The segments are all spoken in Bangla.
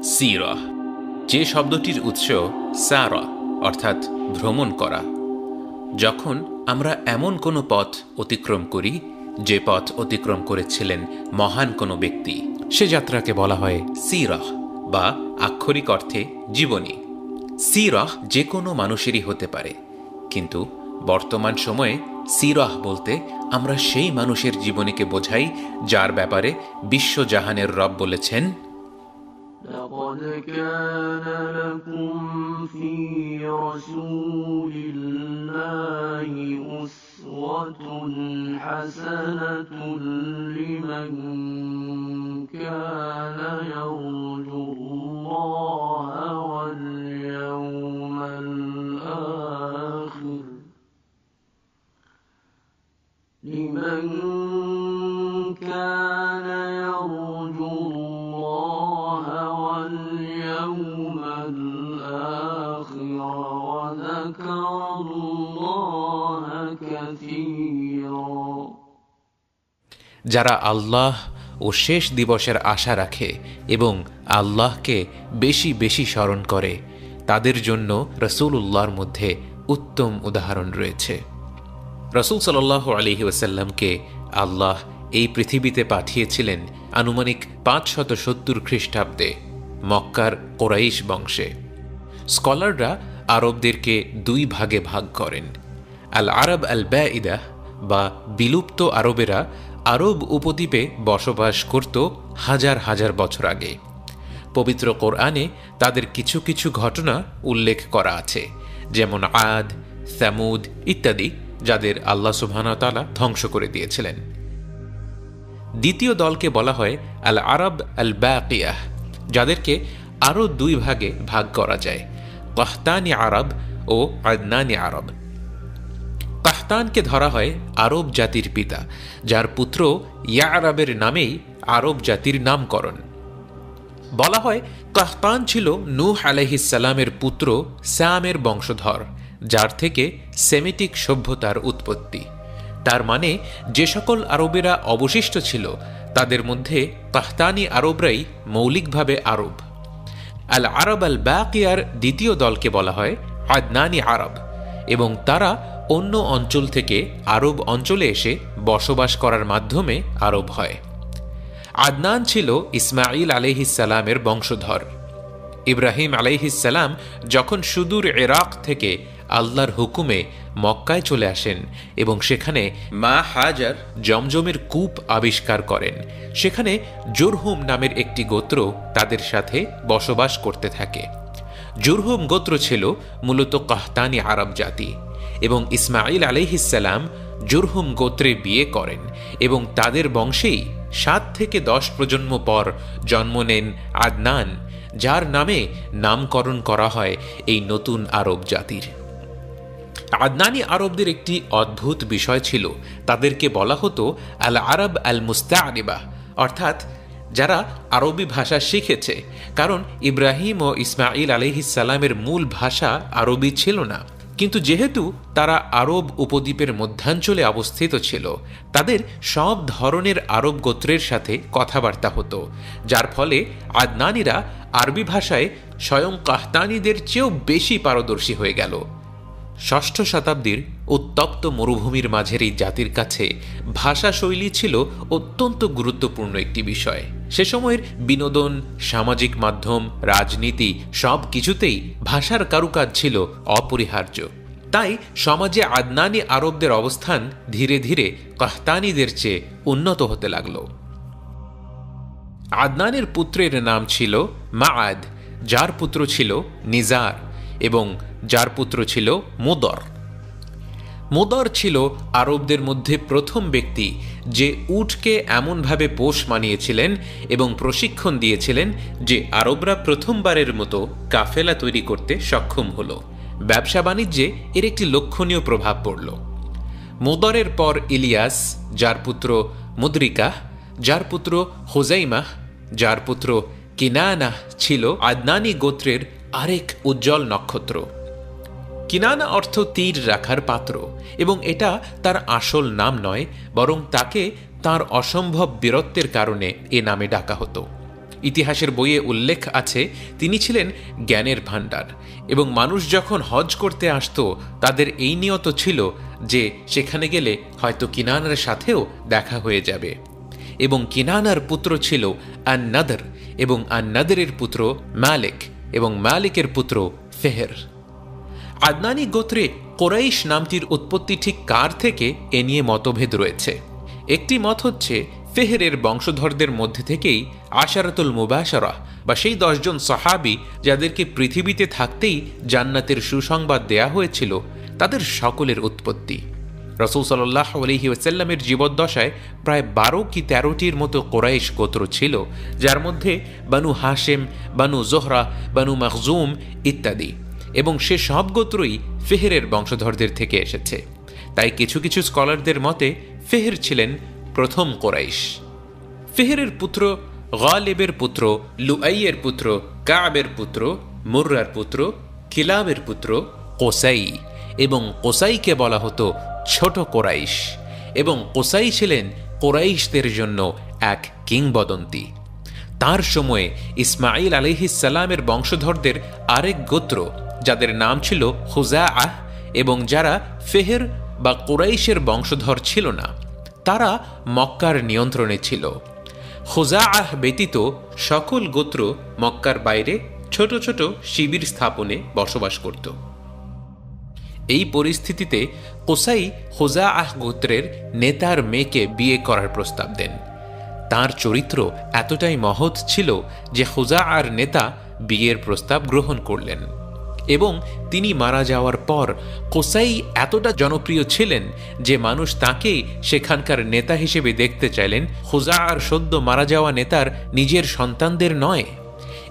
সিরাহ, যে শব্দটির উৎস সারা অর্থাৎ ভ্রমণ করা। যখন আমরা এমন কোনো পথ অতিক্রম করি যে পথ অতিক্রম করেছিলেন মহান কোনো ব্যক্তি, সে যাত্রাকে বলা হয় সিরাহ বা আক্ষরিক অর্থে জীবনী। সিরাহ যে কোনো মানুষেরই হতে পারে, কিন্তু বর্তমান সময়ে সিরাহ বলতে আমরা সেই মানুষের জীবনীকে বোঝাই যার ব্যাপারে বিশ্বজাহানের রব বলেছেন, لقد كان لكم في رسول الله أسوة حسنة لمن كان يرجو الله واليوم الآخر لمن كان يرجو الله واليوم الآخر وذكر الله كثيرا। যারা আল্লাহ ও শেষ দিবসের আশা রাখে এবং আল্লাহকে বেশি বেশি স্মরণ করে, তাদের জন্য রাসূলুল্লাহর মধ্যে উত্তম উদাহরণ রয়েছে। রাসূল সাল্লাল্লাহু আলাইহি ওয়াসাল্লামকে আল্লাহ এই পৃথিবীতে পাঠিয়েছিলেন আনুমানিক 570 খ্রিস্টাব্দে মক্কার কোরাইশ বংশে। স্কলাররা আরবদেরকে দুই ভাগে ভাগ করেন। আল আরব আল বাঈদা বা বিলুপ্ত আরবেরা আরব উপদ্বীপে বসবাস করত হাজার হাজার বছর আগে। পবিত্র কোরআনে তাদের কিছু কিছু ঘটনা উল্লেখ করা আছে, যেমন আদ, সামুদ ইত্যাদি, যাদের আল্লাহ সুবহানাহু ওয়া তাআলা ধ্বংস করে দিয়েছিলেন। দ্বিতীয় দলকে বলা হয় আল আরব আল বাকিয়াহ, যাদেরকে আরও দুই ভাগে ভাগ করা যায়, কাহতানি আরব ও আদনানি আরব। কাহতানকে ধরা হয় আরব জাতির পিতা, যার পুত্র ইয়ারাবের নামেই আরব জাতির নামকরণ। বলা হয় কাহতান ছিল নূহ আলাইহিস সালামের পুত্র সামের বংশধর, যার থেকে সেমিটিক সভ্যতার উৎপত্তি। তার মানে যে সকল আরবেরা অবশিষ্ট ছিল তাদের মধ্যে কাহতানি আরবরাই মৌলিকভাবে আরব। আল আরব আল বাকিয়ার দ্বিতীয় দলকে বলা হয় আদনানি আরব, এবং তারা অন্য অঞ্চল থেকে আরব অঞ্চলে এসে বসবাস করার মাধ্যমে আরব হয়। আদনান ছিল ইসমাঈল আলাইহিস সালামের বংশধর। ইব্রাহিম আলাইহিস সালাম যখন সুদূর ইরাক থেকে আল্লাহর হুকুমে মক্কায় চলে আসেন এবং সেখানে মা হাজার জমজমের কূপ আবিষ্কার করেন, সেখানে জুরহুম নামের একটি গোত্র তাদের সাথে বসবাস করতে থাকে। জুরহুম গোত্র ছিল মূলত কাহতানি আরব জাতি, এবং ইসমাঈল আলাইহিস সালাম জুরহুম গোত্রে বিয়ে করেন এবং তাদের বংশেই 7 থেকে 10 প্রজন্ম পর জন্ম নেন আদনান, যার নামে নামকরণ করা হয় এই নতুন আরব জাতির। আদনানি আরবদের একটি অদ্ভুত বিষয় ছিল, তাদেরকে বলা হতো আল আরব আল মুস্তাআরিবা, অর্থাৎ যারা আরবি ভাষা শিখেছে, কারণ ইব্রাহিম ও ইসমাঈল আলাইহিস সালামের মূল ভাষা আরবি ছিল না। কিন্তু যেহেতু তারা আরব উপদ্বীপের মধ্যাঞ্চলে অবস্থিত ছিল, তাদের সব ধরনের আরব গোত্রের সাথে কথাবার্তা হতো, যার ফলে আদনানিরা আরবি ভাষায় স্বয়ং কাহতানিদের চেয়েও বেশি পারদর্শী হয়ে গেল। 6ষ্ঠ শতাব্দীর উত্তপ্ত মরুভূমির মাঝের এই জাতির কাছে ভাষা শৈলী ছিল অত্যন্ত গুরুত্বপূর্ণ একটি বিষয়। সে সময়ের বিনোদন, সামাজিক মাধ্যম, রাজনীতি সব কিছুতেই ভাষার কারুকাজ ছিল অপরিহার্য। তাই সমাজে আদনানি আরবদের অবস্থান ধীরে ধীরে কাহতানিদের চেয়ে উন্নত হতে লাগল। আদনানের পুত্রের নাম ছিল মাআদ, যার পুত্র ছিল নিজার, এবং যার পুত্র ছিল মুদর। মুদর ছিল আরবদের মধ্যে প্রথম ব্যক্তি যে উটকে এমনভাবে পোষ মানিয়েছিলেন এবং প্রশিক্ষণ দিয়েছিলেন যে আরবরা প্রথমবারের মতো কাফেলা তৈরি করতে সক্ষম হল। ব্যবসা বাণিজ্যে এর একটি লক্ষণীয় প্রভাব পড়ল। মুদরের পর ইলিয়াস, যার পুত্র মুদরিকাহ, যার পুত্র হুজাইমাহ, যার পুত্র কিনানাহ ছিল আদনানি গোত্রের আরেক উজ্জ্বল নক্ষত্র। কিনানা অর্থ তীর রাখার পাত্র, এবং এটা তার আসল নাম নয়, বরং তাকে তার অসম্ভব বীরত্বের কারণে এ নামে ডাকা হতো। ইতিহাসের বইয়ে উল্লেখ আছে তিনি ছিলেন জ্ঞানের ভাণ্ডার, এবং মানুষ যখন হজ করতে আসতো তাদের এই নিয়ত ছিল যে সেখানে গেলে হয়তো কিনানার সাথেও দেখা হয়ে যাবে। এবং কিনানার পুত্র ছিল আন-নাদর, এবং আন-নাদরের পুত্র মালিক, এবং মালিকের পুত্র ফেহের। আদনানি গোত্রে কোরাইশ নামটির উৎপত্তি ঠিক কার থেকে এ নিয়ে মতভেদ রয়েছে। একটি মত হচ্ছে ফেহেরের বংশধরদের মধ্যে থেকেই আশারাতুল মুবাশারা বা সেই 10 জন সাহাবী যাদেরকে পৃথিবীতে থাকতেই জান্নাতের সুসংবাদ দেয়া হয়েছিল তাদের সকলের উৎপত্তি। রাসূল সাল্লাল্লাহু আলাইহি ওয়াসাল্লামের জীবদ্দশায় প্রায় 12 কি 13টির মতো কোরাইশ গোত্র ছিল, যার মধ্যে বানু হাশেম, বানু জোহরা, বানু মখজুম ইত্যাদি, এবং সে সব গোত্রই ফেহেরের বংশধরদের থেকে এসেছে। তাই কিছু কিছু স্কলারদের মতে ফেহের ছিলেন প্রথম কোরাইশ। ফেহেরের পুত্র গালিবের পুত্র, লুআইয়ের পুত্র, কাবের পুত্র, মুররার পুত্র, কিলাবের পুত্র কোসাই, এবং কোসাইকে বলা হতো ছোট কোরাইশ, এবং কোসাই ছিলেন কোরাইশদের জন্য এক কিংবদন্তি। তার সময়ে ইসমাইল আলাইহিস সালামের বংশধরদের আরেক গোত্র যাদের নাম ছিল খুজাআহ, এবং যারা ফেহের বা কোরাইশের বংশধর ছিল না, তারা মক্কার নিয়ন্ত্রণে ছিল। খুজাআহ ব্যতীত সকল গোত্র মক্কার বাইরে ছোট ছোট শিবির স্থাপনে বসবাস করত। এই পরিস্থিতিতে কোসাই খুজাআহ গোত্রের নেতার মেয়েকে বিয়ে করার প্রস্তাব দেন। তার চরিত্র এতটাই মহৎ ছিল যে খুজাআর নেতা বিয়ের প্রস্তাব গ্রহণ করলেন, এবং তিনি মারা যাওয়ার পর কোসাই এতটা জনপ্রিয় ছিলেন যে মানুষ তাকেই সেখানকার নেতা হিসেবে দেখতে চাইলেন, খুজাআর সদ্য মারা যাওয়া নেতার নিজের সন্তানদের নয়।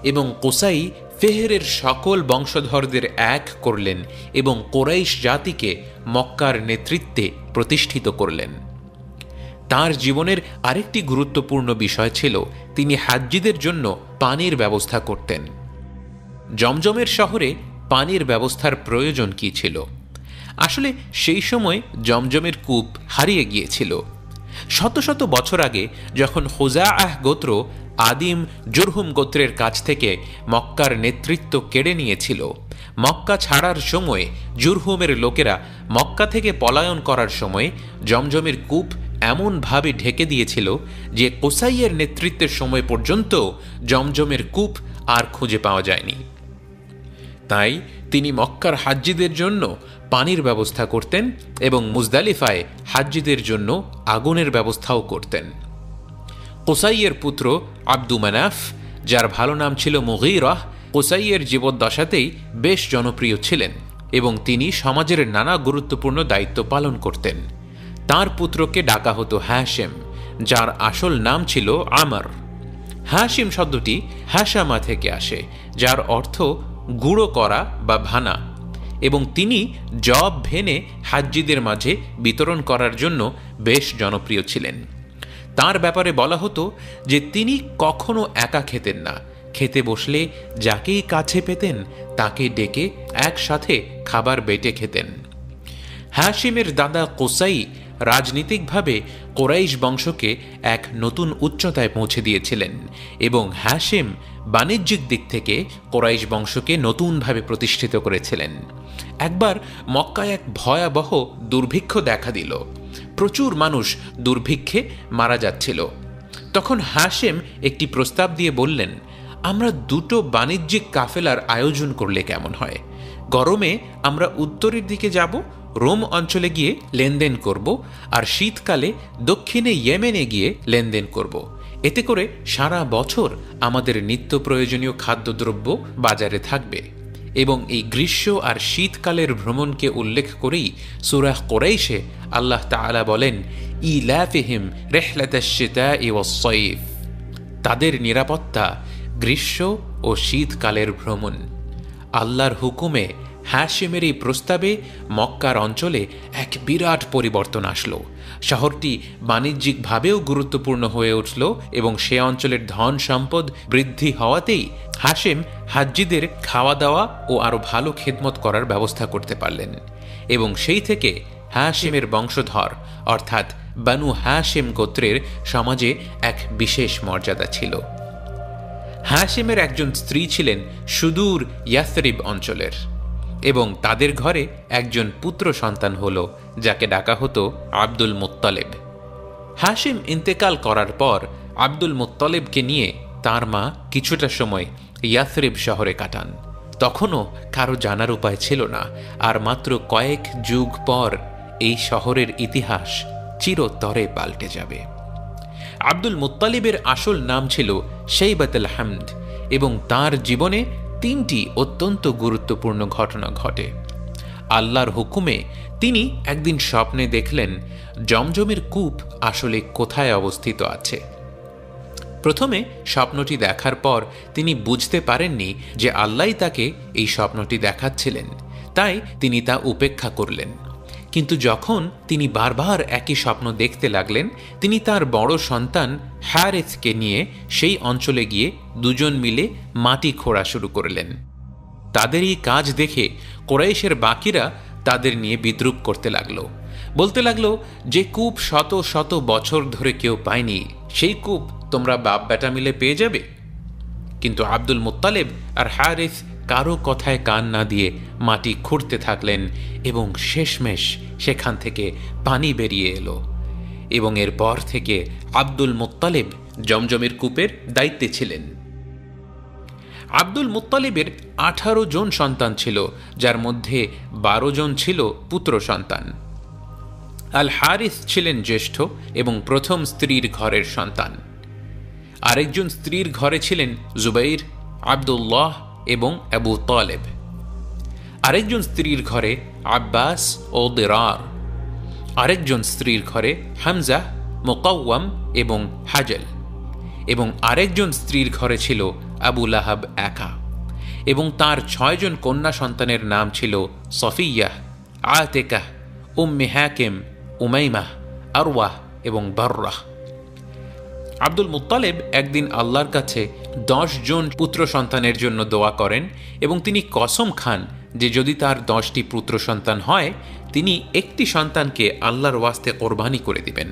এবং কোসাই ফেহেরের সকল বংশধরদের এক করলেন এবং কোরাইশ জাতিকে মক্কার নেতৃত্বে প্রতিষ্ঠিত করলেন। তার জীবনের আরেকটি গুরুত্বপূর্ণ বিষয় ছিল তিনি হাজ্জিদের জন্য পানির ব্যবস্থা করতেন। জমজমের শহরে পানির ব্যবস্থার প্রয়োজন কি ছিল? আসলে সেই সময় জমজমের কূপ হারিয়ে গিয়েছিল। শত শত বছর আগে যখন খুজাআহ গোত্র আদিম জুরহুম গোত্রের কাছ থেকে মক্কার নেতৃত্ব কেড়ে নিয়েছিল, মক্কা ছাড়ার সময় জুরহুমের লোকেরা মক্কা থেকে পলায়ন করার সময় জমজমের কূপ এমনভাবে ঢেকে দিয়েছিল যে কোসাইয়ের নেতৃত্বের সময় পর্যন্ত জমজমের কূপ আর খুঁজে পাওয়া যায়নি। তাই তিনি মক্কার হাজ্জিদের জন্য পানির ব্যবস্থা করতেন এবং মুজদালিফায় হাজ্জিদের জন্য আগুনের ব্যবস্থাও করতেন। কোসাইয়ের পুত্র আব্দু মানাফ, যার ভালো নাম ছিল মুগীরাহ, কোসাইয়ের জীবদ্দশাতেই বেশ জনপ্রিয় ছিলেন এবং তিনি সমাজের নানা গুরুত্বপূর্ণ দায়িত্ব পালন করতেন। তার পুত্রকে ডাকা হতো হাশেম, যার আসল নাম ছিল আমর। হাশিম শব্দটি হাসামা থেকে আসে, যার অর্থ গুঁড়ো করা বা ভানা, এবং তিনি জব ভেনে হাজ্জিদের মাঝে বিতরণ করার জন্য বেশ জনপ্রিয় ছিলেন। তার ব্যাপারে বলা হতো যে তিনি কখনো একা খেতেন না, খেতে বসলে যাকেই কাছে পেতেন তাকে ডেকে একসাথে খাবার বেটে খেতেন। হাশিমের দাদা কোসাই রাজনীতিকভাবে কোরাইশ বংশকে এক নতুন উচ্চতায় পৌঁছে দিয়েছিলেন এবং হাশিম বাণিজ্যিক দিক থেকে কোরাইশ বংশকে নতুনভাবে প্রতিষ্ঠিত করেছিলেন। একবার মক্কায় এক ভয়াবহ দুর্ভিক্ষ দেখা দিল। প্রচুর মানুষ দুর্ভিক্ষে মারা যাচ্ছিল। তখন হাশিম একটি প্রস্তাব দিয়ে বললেন, আমরা দুটো বাণিজ্যিক কাফেলার আয়োজন করলে কেমন হয়? গরমে আমরা উত্তরের দিকে যাব, রোম অঞ্চলে গিয়ে লেনদেন করব, আর শীতকালে দক্ষিণে ইয়েমেনে গিয়ে লেনদেন করব। এতে করে সারা বছর আমাদের নিত্য প্রয়োজনীয় খাদ্যদ্রব্য বাজারে থাকবে। এবং এই গ্রীষ্ম আর শীতকালের ভ্রমণকে উল্লেখ করেই সূরা কুরাইশে আল্লাহ তাআলা বলেন, ইলাফিহিম রিহলাতাশ শিতাই ওয়াস-সাইফ, তাদের নিরাপত্তা গ্রীষ্ম ও শীতকালের ভ্রমণ। আল্লাহর হুকুমে হাশিমের এই প্রস্তাবে মক্কার অঞ্চলে এক বিরাট পরিবর্তন আসলো। শহরটি বাণিজ্যিকভাবেও গুরুত্বপূর্ণ হয়ে উঠল এবং সে অঞ্চলের ধন সম্পদ বৃদ্ধি হওয়াতেই হাশিম হাজ্জিদের খাওয়া দাওয়া ও আরও ভালো খেদমত করার ব্যবস্থা করতে পারলেন এবং সেই থেকে হাশিমের বংশধর অর্থাৎ বানু হাশিম গোত্রের সমাজে এক বিশেষ মর্যাদা ছিল। হাশিমের একজন স্ত্রী ছিলেন সুদূর ইয়াসরিব অঞ্চলের, এবং তাদের ঘরে একজন পুত্র সন্তান হল, যাকে ডাকা হতো আব্দুল মুত্তালিব। হাশিম ইন্তেকাল করার পর আব্দুল মুত্তালিবকে নিয়ে তার মা কিছুটা সময় ইয়াসরিব শহরে কাটান। তখনও কারো জানার উপায় ছিল না, আর মাত্র কয়েক যুগ পর এই শহরের ইতিহাস চিরতরে পাল্টে যাবে। আব্দুল মুত্তালিবের আসল নাম ছিল শাইবাতুল হামদ, এবং তার জীবনে 3টি অত্যন্ত গুরুত্বপূর্ণ ঘটনা ঘটে। আল্লাহর হুকুমে তিনি একদিন স্বপ্নে দেখলেন জমজমের কূপ আসলে কোথায় অবস্থিত আছে। প্রথমে স্বপ্নটি দেখার পর তিনি বুঝতে পারেননি যে আল্লাহই তাকে এই স্বপ্নটি দেখাচ্ছিলেন, তাই তিনি তা উপেক্ষা করলেন। কিন্তু যখন তিনি বারবার একই স্বপ্ন দেখতে লাগলেন, তিনি তার বড় সন্তান হারেসকে নিয়ে সেই অঞ্চলে গিয়ে দুজন মিলে মাটি খোঁড়া শুরু করলেন। তাদের এই কাজ দেখে কোরাইশের বাকিরা তাদের নিয়ে বিদ্রূপ করতে লাগলো, বলতে লাগলো যে কূপ শত শত বছর ধরে কেউ পায়নি, সেই কূপ তোমরা বাপ বেটা মিলে পেয়ে যাবে। কিন্তু আব্দুল মুত্তালিব আর হারিস কারো কথায় কান না দিয়ে মাটি খুঁড়তে থাকলেন, এবং শেষমেশ সেখান থেকে পানি বেরিয়ে এলো। এবং এরপর থেকে আব্দুল মুত্তালিব জমজমের কূপের দায়িত্বে ছিলেন। আব্দুল মুত্তালিবের 18 জন সন্তান ছিল, যার মধ্যে 12 জন ছিল পুত্র সন্তান। আল হারিস ছিলেন জ্যেষ্ঠ এবং প্রথম স্ত্রীর ঘরের সন্তান। আরেকজন স্ত্রীর ঘরে ছিলেন জুবাইর, আব্দুল্লাহ এবং আবু তালেব। আরেকজন স্ত্রীর ঘরে আব্বাস ও দিরার। আরেকজন স্ত্রীর ঘরে হামজা, মুকাওয়াম এবং হাজল। এবং আরেকজন স্ত্রীর ঘরে ছিল আবু লাহাব একা, এবং তার 6 জন কন্যা সন্তানের নাম ছিল সফিয়াহ, আতেকাহ, উম্মে হাকিম, উমাইমাহ, আরওয়াহ এবং বাররাহ। আব্দুল মুত্তালিব একদিন আল্লাহর কাছে 10 জন পুত্র সন্তানের জন্য দোয়া করেন, এবং তিনি কসম খান যে যদি তার 10টি পুত্র সন্তান হয়, তিনি একটি সন্তানকে আল্লাহর ওয়াস্তে কোরবানি করে দিবেন।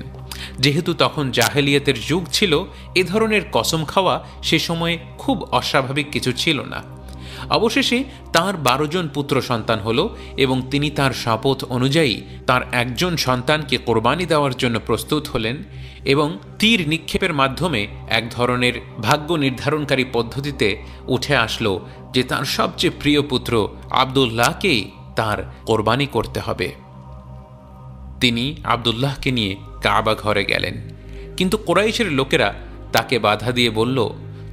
যেহেতু তখন জাহেলিয়াতের যুগ ছিল, এ ধরনের কসম খাওয়া সে সময়ে খুব অস্বাভাবিক কিছু ছিল না। অবশেষে তার 12 জন পুত্র সন্তান হল, এবং তিনি তার শপথ অনুযায়ী তার একজন সন্তানকে কোরবানি দেওয়ার জন্য প্রস্তুত হলেন, এবং তীর নিক্ষেপের মাধ্যমে এক ধরনের ভাগ্য নির্ধারণকারী পদ্ধতিতে উঠে আসলো যে তার সবচেয়ে প্রিয় পুত্র আব্দুল্লাহকেই তার কোরবানি করতে হবে। তিনি আব্দুল্লাহকে নিয়ে কাবা ঘরে গেলেন, কিন্তু কোরাইশের লোকেরা তাকে বাধা দিয়ে বলল,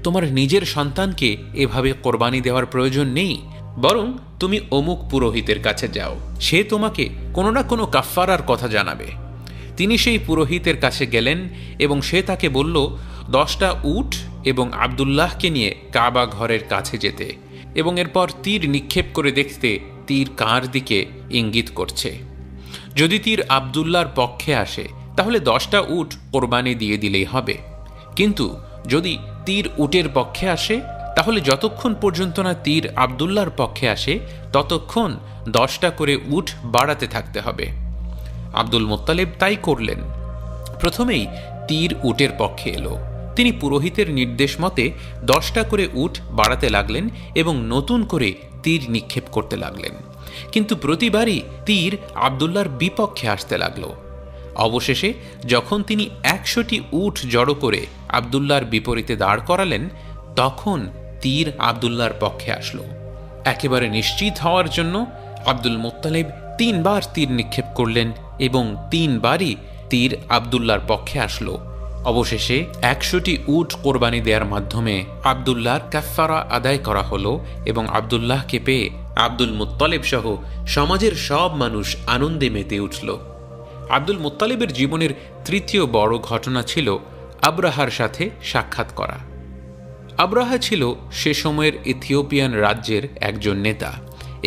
তোমার নিজের সন্তানকে এভাবে কোরবানি দেওয়ার প্রয়োজন নেই, বরং তুমি অমুক পুরোহিতের কাছে যাও, সে তোমাকে কোনো না কোনো কাফফারার কথা জানাবে। তিনি সেই পুরোহিতের কাছে গেলেন, এবং সে তাকে বলল 10টা উট এবং আব্দুল্লাহকে নিয়ে কাবা ঘরের কাছে যেতে, এবং এরপর তীর নিক্ষেপ করে দেখতে তীর কার দিকে ইঙ্গিত করছে। যদি তীর আব্দুল্লাহর পক্ষে আসে তাহলে 10টা উট কোরবানি দিয়ে দিলেই হবে, কিন্তু যদি তীর উটের পক্ষে আসে তাহলে যতক্ষণ পর্যন্ত না তীর আব্দুল্লাহর পক্ষে আসে ততক্ষণ 10টা করে উট বাড়াতে থাকতে হবে। আব্দুল মুত্তালিব তাই করলেন। প্রথমেই তীর উটের পক্ষে এলো। তিনি পুরোহিতের নির্দেশ মতে 10টা করে উট বাড়াতে লাগলেন এবং নতুন করে তীর নিক্ষেপ করতে লাগলেন, কিন্তু প্রতিবারই তীর আব্দুল্লাহর বিপক্ষে আসতে লাগলো। অবশেষে যখন তিনি 100টি উট জড়ো করে আব্দুল্লাহর বিপরীতে দাঁড় করালেন, তখন তীর আব্দুল্লাহর পক্ষে আসলো। একেবারে নিশ্চিত হওয়ার জন্য আব্দুল মুত্তালিব 3 বার তীর নিক্ষেপ করলেন, এবং 3 বারই তীর আব্দুল্লাহর পক্ষে আসলো। অবশেষে 100টি উট কোরবানি দেওয়ার মাধ্যমে আব্দুল্লাহর কাফফারা আদায় করা হলো, এবং আব্দুল্লাহকে পেয়ে আব্দুল মুত্তালিব সহ সমাজের সব মানুষ আনন্দে মেতে উঠল। আব্দুল মুত্তালিবের জীবনের তৃতীয় বড় ঘটনা ছিল আবরাহার সাথে সাক্ষাৎ করা। আবরাহা ছিল সে সময়ের ইথিওপিয়ান রাজ্যের একজন নেতা,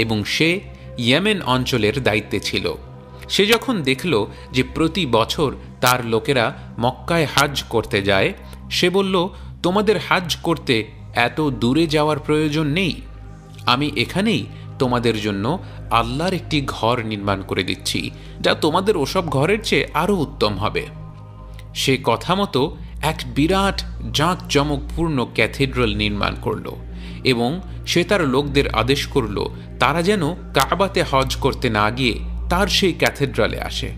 এবং সে ইয়েমেন অঞ্চলের দায়িত্বে ছিল। সে যখন দেখল যে প্রতি বছর তার লোকেরা মক্কায় হাজ করতে যায়, সে বলল, তোমাদের হাজ করতে এত দূরে যাওয়ার প্রয়োজন নেই, আমি এখানেই তোমাদের জন্য আল্লাহর একটি ঘর নির্মাণ করে দিচ্ছি, যা তোমাদের ওসব ঘরের চেয়ে আরও উত্তম হবে। সে কথা মতো এক বিরাট জাঁকজমকপূর্ণ ক্যাথেড্রাল নির্মাণ করল এবং সে তার লোকদের আদেশ করল তারা যেন কাবাতে হজ করতে না গিয়ে তার সেই ক্যাথেড্রালে আসে।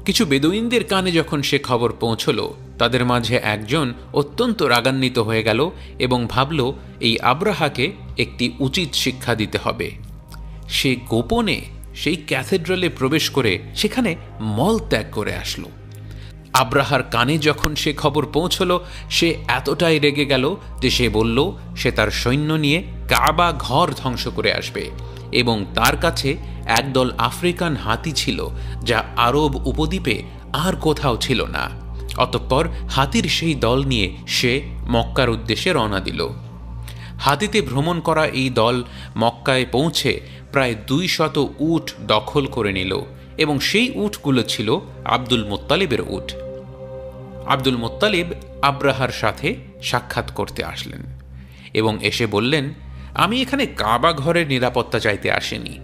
কিছু বেদুইনদের কানে যখন সে খবর পৌঁছল, তাদের মাঝে একজন অত্যন্ত রাগান্বিত হয়ে গেল এবং ভাবল এই আব্রাহাকে একটি উচিত শিক্ষা দিতে হবে। সে গোপনে সেই ক্যাথেড্রালে প্রবেশ করে সেখানে মল ত্যাগ করে আসলো। আব্রাহার কানে যখন সে খবর পৌঁছল, সে এতটাই রেগে গেল যে সে বলল সে তার সৈন্য নিয়ে কাবা ঘর ধ্বংস করে আসবে এবং তার কাছে একদল আফ্রিকান হাতি ছিল যা আরব উপদ্বীপে আর কোথাও ছিল না। অতঃপর হাতির সেই দল নিয়ে সে মক্কার উদ্দেশ্যে রওনা দিল। হাতিতে ভ্রমণ করা এই দল মক্কায় পৌঁছে প্রায় 200 উট দখল করে নিল এবং সেই উটগুলো ছিল আব্দুল মুত্তালিবের উট। আব্দুল মুত্তালিব আব্রাহার সাথে সাক্ষাৎ করতে আসলেন এবং এসে বললেন, আমি এখানে কাবা ঘরের নিরাপত্তা চাইতে আসিনি,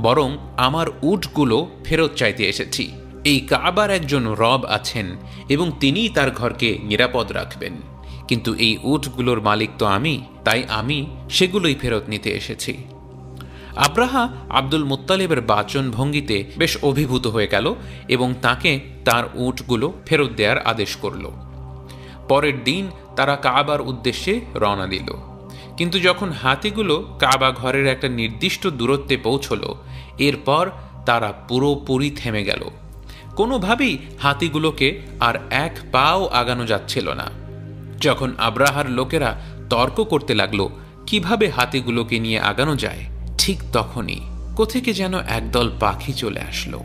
বরং আমার উটগুলো ফেরত চাইতে এসেছি। এই কাবার একজন রব আছেন এবং তিনিই তার ঘরকে নিরাপদ রাখবেন, কিন্তু এই উটগুলোর মালিক তো আমি, তাই আমি সেগুলোই ফেরত নিতে এসেছি। আব্রাহা আব্দুল মুত্তালিবের বাচন ভঙ্গিতে বেশ অভিভূত হয়ে গেল এবং তাকে তার উটগুলো ফেরত দেওয়ার আদেশ করল। পরের দিন তারা কাবার উদ্দেশ্যে রওনা দিল, কিন্তু যখন হাতিগুলো কাবা ঘরের একটা নির্দিষ্ট দূরত্বে পৌঁছল, এরপর তারা পুরোপুরি থেমে গেল। কোনোভাবেই হাতিগুলোকে আর এক পাও আগানো যাচ্ছিল না। যখন আব্রাহার লোকেরা তর্ক করতে লাগলো কিভাবে হাতিগুলোকে নিয়ে আগানো যায়, ঠিক তখনই কোথেকে যেন একদল পাখি চলে আসলো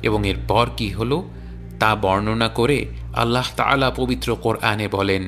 এবং এরপর কি হলো তা বর্ণনা করে আল্লাহ তাআলা পবিত্র কোরআনে বলেন,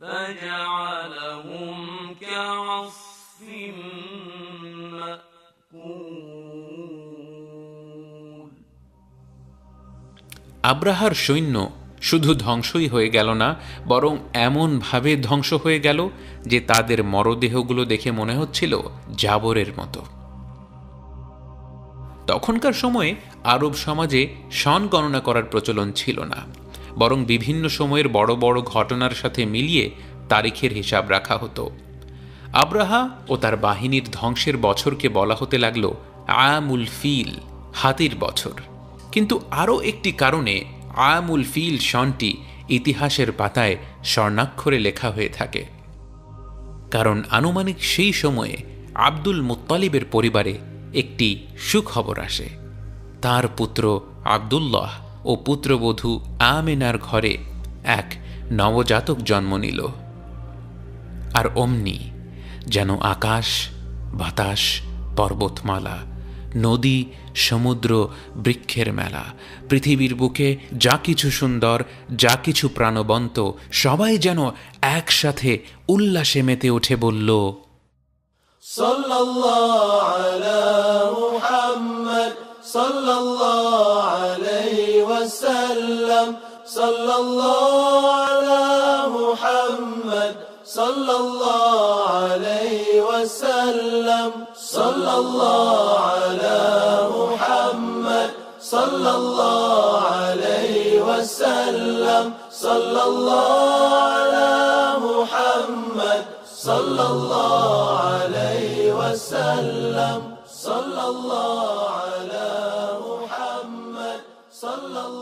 فجعلهم كعصف مأكول। আব্রাহার সৈন্য শুধু ধ্বংসই হয়ে গেল না, বরং এমনভাবে ধ্বংস হয়ে গেল যে তাদের মরদেহগুলো দেখে মনে হচ্ছিল জাবরের মতো। তখনকার সময়ে আরব সমাজে সন গণনা করার প্রচলন ছিল না, বরং বিভিন্ন সময়ের বড় বড় ঘটনার সাথে মিলিয়ে তারিখের হিসাব রাখা হতো। আব্রাহা ও তার বাহিনীর ধ্বংসের বছরকে বলা হতে লাগলো আমুল ফিল, হাতির বছর। কিন্তু আরও একটি কারণে আমুল ফিল সনটি ইতিহাসের পাতায় স্বর্ণাক্ষরে লেখা হয়ে থাকে, কারণ আনুমানিক সেই সময়ে আব্দুল মুত্তালিবের পরিবারে একটি সুখবর আসে। তার পুত্র আব্দুল্লাহ ও পুত্রবধূ আমেনার ঘরে এক নবজাতক জন্ম নিল। আর অমনি যেন আকাশ, বাতাস, পর্বতমালা, নদী, সমুদ্র, বৃক্ষের মেলা, পৃথিবীর বুকে যা কিছু সুন্দর, যা কিছু প্রাণবন্ত, সবাই যেন একসাথে উল্লাসে মেতে উঠে বলল, সাল্লাল্লাহু আলা মুহাম্মদ সাল্লাল্লাহু আলাইহি ওয়াসাল্লাম, সাল্লাল্লাহু আলা মুহাম্মদ সাল্লাল্লাহু আলাইহি ওয়াসাল্লাম, সাল্লাল্লাহু আলা মুহাম্মদ সাল্লাল্লাহু আলাইহি ওয়াসাল্লাম, সাল্লাল্লাহু আলা মুহাম্মদ সাল্লাল্লাহু আলাইহি ওয়াসাল্লাম, সাল্লাল্লাহু আলা মুহাম্মদ সাল্লাল্লাহু